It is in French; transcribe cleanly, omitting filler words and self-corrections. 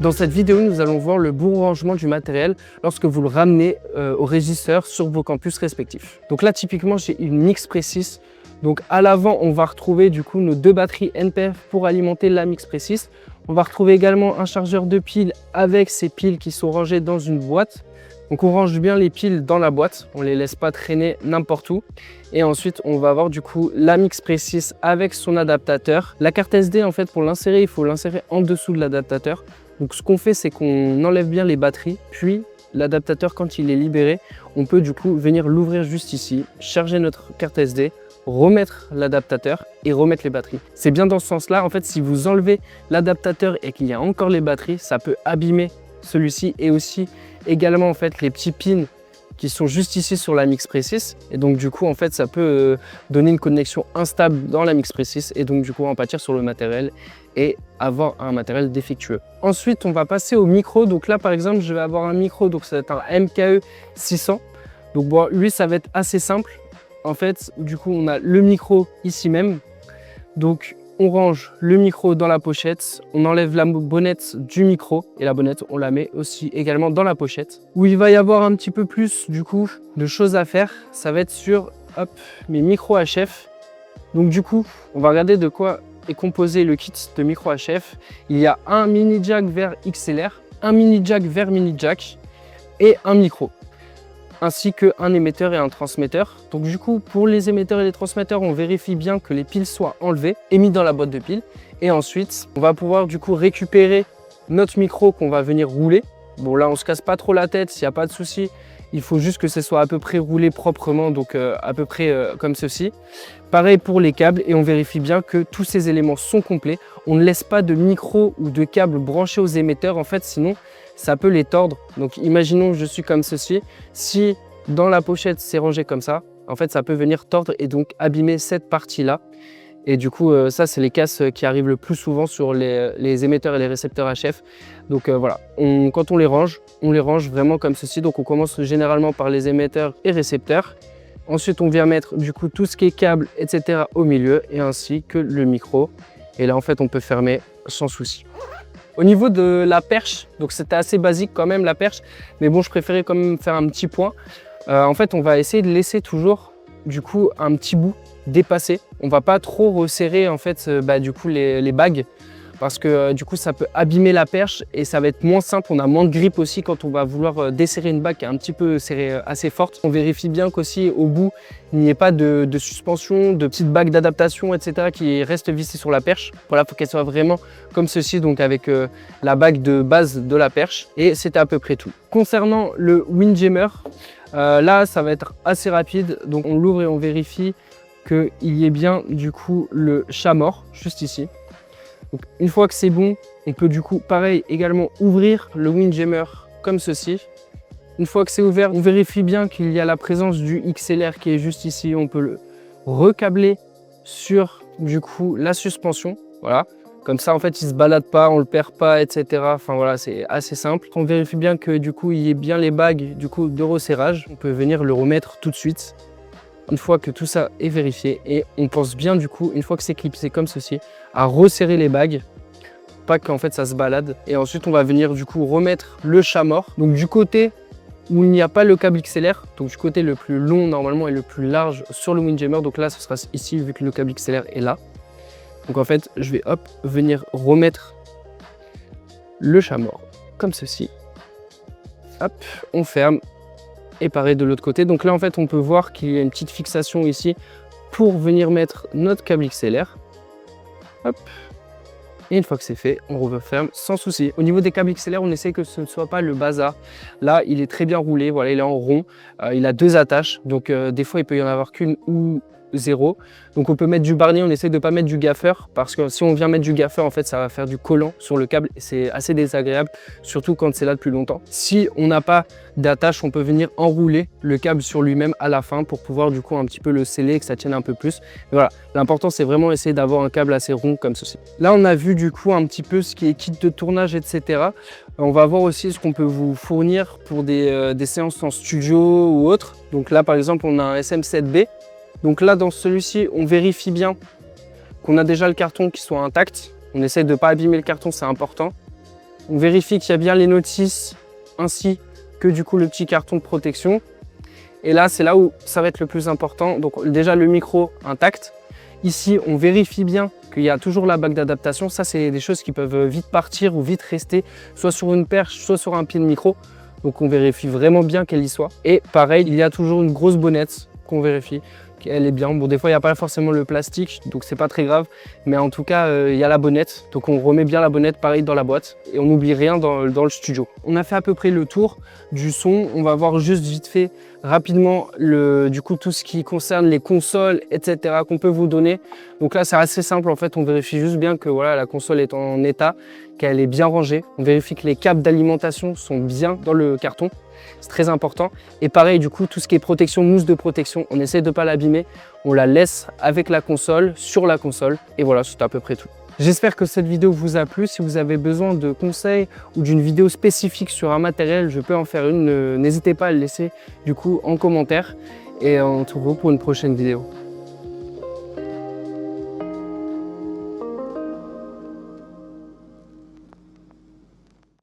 Dans cette vidéo, nous allons voir le bon rangement du matériel lorsque vous le ramenez au régisseur sur vos campus respectifs. Donc là, typiquement, j'ai une Mix-Precis. Donc à l'avant, on va retrouver du coup nos deux batteries NPF pour alimenter la Mix-Precis. On va retrouver également un chargeur de piles avec ces piles qui sont rangées dans une boîte. Donc on range bien les piles dans la boîte, on ne les laisse pas traîner n'importe où. Et ensuite, on va avoir du coup la Mix-Precis avec son adaptateur. La carte SD, en fait, pour l'insérer, il faut l'insérer en dessous de l'adaptateur. Donc ce qu'on fait, c'est qu'on enlève bien les batteries, puis l'adaptateur, quand il est libéré, on peut du coup venir l'ouvrir juste ici, charger notre carte SD, remettre l'adaptateur et remettre les batteries. C'est bien dans ce sens-là, en fait, si vous enlevez l'adaptateur et qu'il y a encore les batteries, ça peut abîmer celui-ci et aussi également en fait les petits pins qui sont juste ici sur la Mix-Precis, et donc du coup en fait ça peut donner une connexion instable dans la Mix-Precis et donc du coup en pâtir sur le matériel et avoir un matériel défectueux. Ensuite on va passer au micro. Donc là par exemple je vais avoir un micro, donc ça va être un MKE 600. Donc bon, lui ça va être assez simple. En fait du coup on a le micro ici même, donc on range le micro dans la pochette, on enlève la bonnette du micro et la bonnette on la met aussi également dans la pochette. Où il va y avoir un petit peu plus du coup de choses à faire, ça va être sur mes micros HF. Donc du coup on va regarder de quoi est composé le kit de micro HF. Il y a un mini jack vers XLR, un mini jack vers mini jack et un micro, ainsi qu'un émetteur et un transmetteur. Donc du coup, pour les émetteurs et les transmetteurs, on vérifie bien que les piles soient enlevées et mis dans la boîte de piles. Et ensuite, on va pouvoir du coup récupérer notre micro qu'on va venir rouler. Bon là, on se casse pas trop la tête, s'il n'y a pas de souci. Il faut juste que ce soit à peu près roulé proprement, donc à peu près comme ceci. Pareil pour les câbles, et on vérifie bien que tous ces éléments sont complets. On ne laisse pas de micro ou de câble branché aux émetteurs, en fait, sinon ça peut les tordre. Donc imaginons que je suis comme ceci. Si dans la pochette c'est rangé comme ça, en fait ça peut venir tordre et donc abîmer cette partie-là. Et du coup, ça, c'est les casses qui arrivent le plus souvent sur les émetteurs et les récepteurs HF. Donc voilà, quand on les range vraiment comme ceci. Donc on commence généralement par les émetteurs et récepteurs. Ensuite, on vient mettre du coup tout ce qui est câble, etc. au milieu, et ainsi que le micro. Et là, en fait, on peut fermer sans souci. Au niveau de la perche, donc c'était assez basique quand même la perche, mais bon, je préférais quand même faire un petit point. En fait, on va essayer de laisser toujours du coup un petit bout dépassé. On va pas trop resserrer en fait du coup les bagues, parce que du coup ça peut abîmer la perche et ça va être moins simple. On a moins de grip aussi quand on va vouloir desserrer une bague qui est un petit peu serrée assez forte. On vérifie bien qu'aussi au bout il n'y ait pas de suspension, de petites bagues d'adaptation, etc. qui restent vissées sur la perche. Voilà, il faut qu'elle soit vraiment comme ceci, donc avec la bague de base de la perche, et c'était à peu près tout. Concernant le Windjammer, là ça va être assez rapide, donc on l'ouvre et on vérifie qu'il y ait bien du coup le chat mort juste ici. Donc une fois que c'est bon, on peut du coup pareil également ouvrir le Windjammer comme ceci. Une fois que c'est ouvert, on vérifie bien qu'il y a la présence du XLR qui est juste ici. On peut le recabler sur du coup la suspension, voilà. Comme ça en fait il se balade pas, on le perd pas, etc. Enfin voilà, c'est assez simple. On vérifie bien que du coup il y ait bien les bagues du coup de resserrage. On peut venir le remettre tout de suite. Une fois que tout ça est vérifié, et on pense bien du coup, une fois que c'est clipsé comme ceci, à resserrer les bagues, pas qu'en fait ça se balade. Et ensuite on va venir du coup remettre le chat mort. Donc du côté où il n'y a pas le câble XLR, donc du côté le plus long normalement et le plus large sur le Windjammer, donc là ce sera ici vu que le câble XLR est là. Donc en fait je vais venir remettre le chat mort comme ceci. Hop, on ferme. Et pareil de l'autre côté. Donc là en fait on peut voir qu'il y a une petite fixation ici pour venir mettre notre câble XLR. Hop. Et une fois que c'est fait, on referme sans souci. Au niveau des câbles XLR, on essaie que ce ne soit pas le bazar. Là il est très bien roulé, voilà, il est en rond, il a deux attaches, donc des fois il peut y en avoir qu'une ou zéro. Donc on peut mettre du barnier, on essaie de ne pas mettre du gaffeur, parce que si on vient mettre du gaffeur en fait ça va faire du collant sur le câble et c'est assez désagréable, surtout quand c'est là depuis longtemps. Si on n'a pas d'attache, on peut venir enrouler le câble sur lui-même à la fin pour pouvoir du coup un petit peu le sceller et que ça tienne un peu plus. Mais voilà, l'important c'est vraiment essayer d'avoir un câble assez rond comme ceci. Là on a vu du coup un petit peu ce qui est kit de tournage, etc. On va voir aussi ce qu'on peut vous fournir pour des séances en studio ou autre. Donc là par exemple on a un SM7B. Donc là, dans celui-ci, on vérifie bien qu'on a déjà le carton qui soit intact. On essaye de ne pas abîmer le carton, c'est important. On vérifie qu'il y a bien les notices ainsi que du coup le petit carton de protection. Et là, c'est là où ça va être le plus important. Donc déjà le micro intact. Ici, on vérifie bien qu'il y a toujours la bague d'adaptation. Ça, c'est des choses qui peuvent vite partir ou vite rester, soit sur une perche, soit sur un pied de micro. Donc on vérifie vraiment bien qu'elle y soit. Et pareil, il y a toujours une grosse bonnette qu'on vérifie qu'elle est bien. Bon, des fois, il n'y a pas forcément le plastique, donc c'est pas très grave. Mais en tout cas, il y a la bonnette. Donc on remet bien la bonnette pareil dans la boîte. Et on n'oublie rien dans le studio. On a fait à peu près le tour du son. On va voir juste vite fait rapidement du coup tout ce qui concerne les consoles, etc. qu'on peut vous donner. Donc là, c'est assez simple. En fait, on vérifie juste bien que voilà, la console est en état, qu'elle est bien rangée. On vérifie que les câbles d'alimentation sont bien dans le carton. C'est très important. Et pareil, du coup, tout ce qui est protection, mousse de protection, on essaie de ne pas l'abîmer. On la laisse avec la console, sur la console. Et voilà, c'est à peu près tout. J'espère que cette vidéo vous a plu. Si vous avez besoin de conseils ou d'une vidéo spécifique sur un matériel, je peux en faire une. N'hésitez pas à le laisser du coup en commentaire. Et on se retrouve pour une prochaine vidéo.